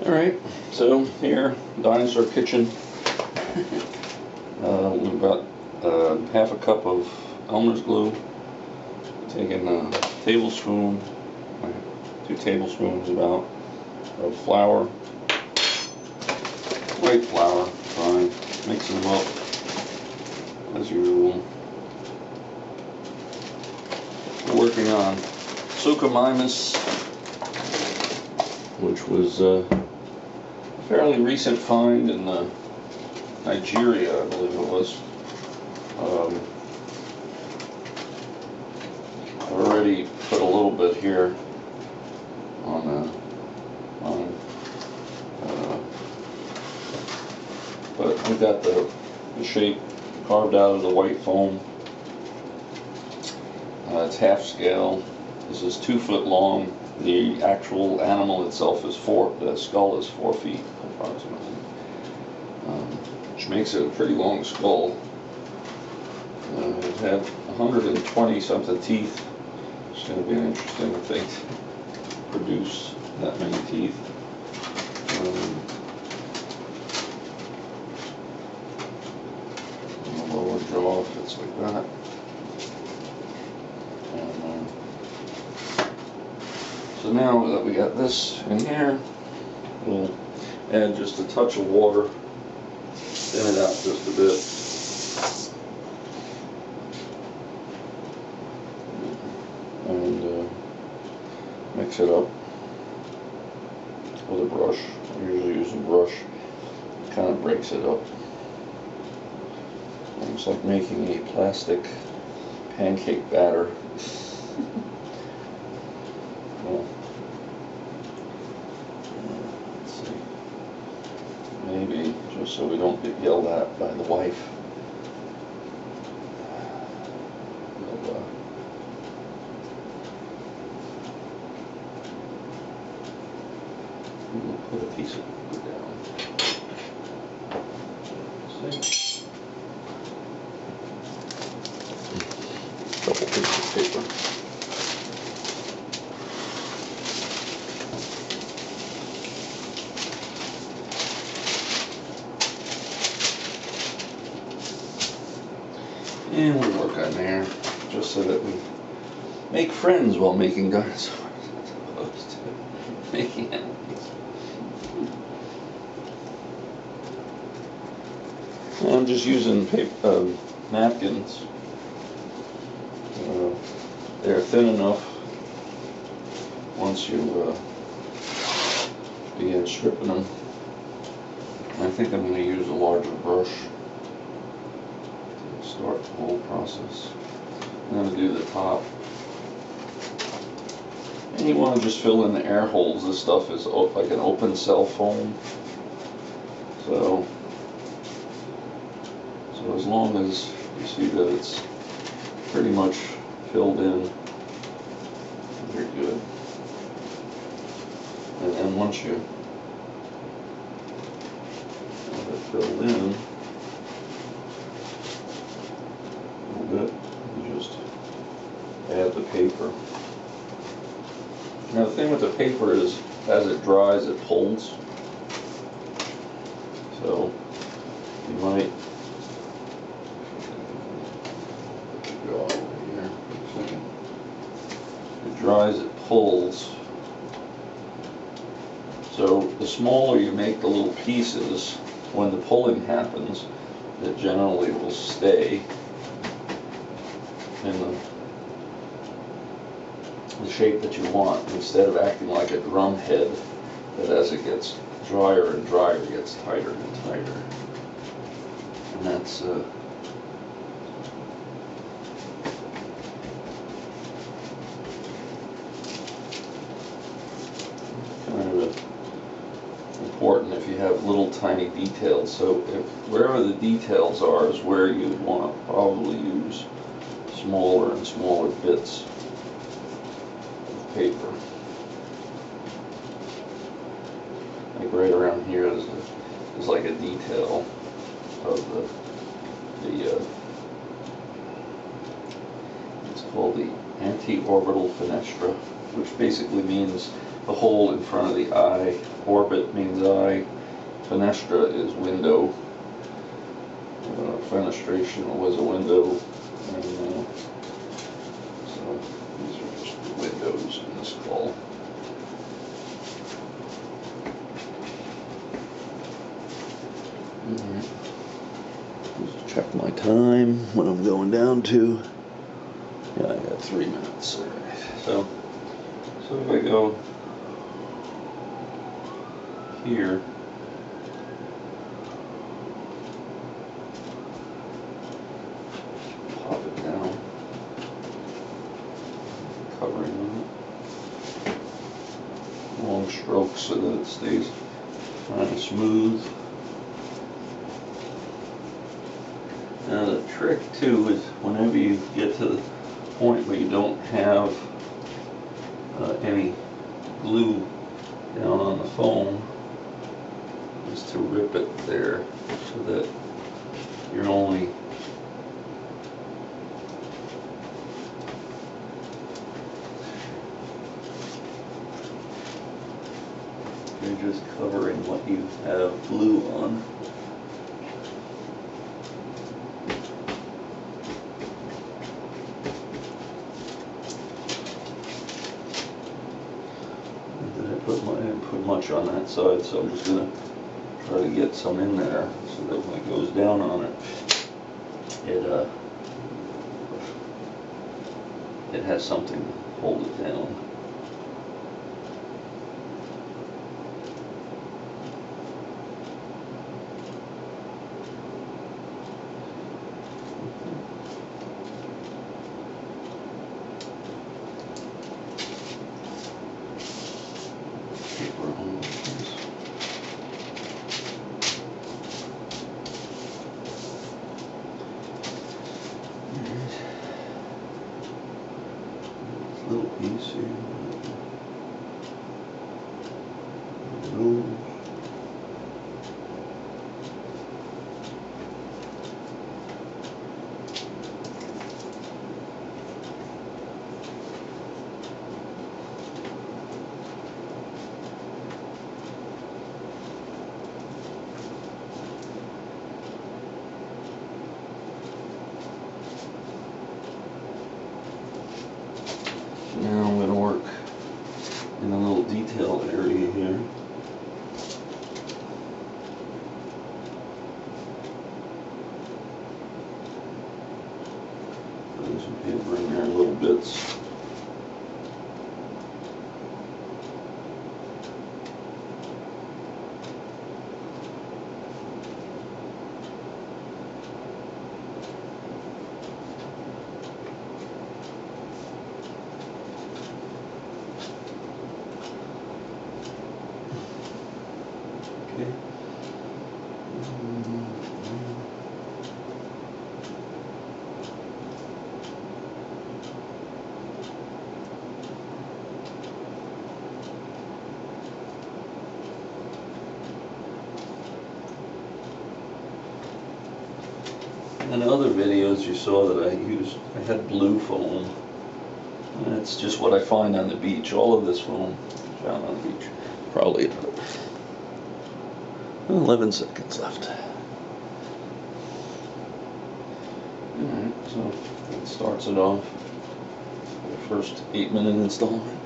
Alright, so here, dinosaur kitchen. We've got half a cup of elmer's glue. Taking a tablespoon, 2 tablespoons about, of flour. White flour, fine. Mix them up as usual. We're working on Suchomimus, which was a fairly recent find in Nigeria, I believe it was. I've already put a little bit here on but we got the shape carved out of the white foam. It's half scale. This is 2 foot long. The actual animal itself is the skull is 4 feet approximately, which makes it a pretty long skull. It had 120 something teeth. It's going to be an interesting thing to produce that many teeth. The lower jaw fits like that. And, so now that we got this in here, we'll add just a touch of water, thin it out just a bit. And mix it up with a brush. I usually use a brush. It kind of breaks it up. Almost like making a plastic pancake batter. Well, let's see. Maybe just so we don't get yelled at by the wife. We'll put a piece of paper down. See? Couple pieces of paper. And we work on there just so that we make friends while making dinosaurs as opposed to making enemies. I'm just using napkins. They're thin enough once you begin stripping them. I think I'm going to use a larger brush to start the whole process. I'm going to do the top. And you want to just fill in the air holes. This stuff is like an open cell foam. So as long as you see that it's pretty much filled in, you're good. And then once you have it filled in a little bit, you just add the paper. Now the thing with the paper is, as it dries, it pulls. So you might go over here for a second. It dries, it pulls. So the smaller you make the little pieces, when the pulling happens, it generally will stay in the shape that you want, instead of acting like a drum head that as it gets drier and drier gets tighter and tighter. And that's kind of important if you have little tiny details. So if wherever the details are is where you'd want to probably use smaller and smaller bits of paper. Like right around here is like a detail of it's called the anti-orbital fenestra, which basically means the hole in front of the eye. Orbit means eye. Fenestra is window. Fenestration was a window. And so these are just the windows in the skull. Alright. Just check my time, what I'm going down to. Yeah, I got 3 minutes. Alright. So if I go here, pop it down, covering on it. Long strokes so that it stays kind of smooth. Now the trick too is whenever you get to the point where you don't have any glue down on the foam, is to rip it there so that you're just covering what you have glue on. I didn't put much on that side, so I'm just going to try to get some in there so that when it goes down on it, it has something to hold it down. Little piece here. Nose. Now I'm going to work in a little detail area here. Putting some paper in there in little bits. Okay. In other videos you saw that I had blue foam. And it's just what I find on the beach. All of this foam I found on the beach. Probably 11 seconds left. Alright, so that starts it off. The first 8-minute installment.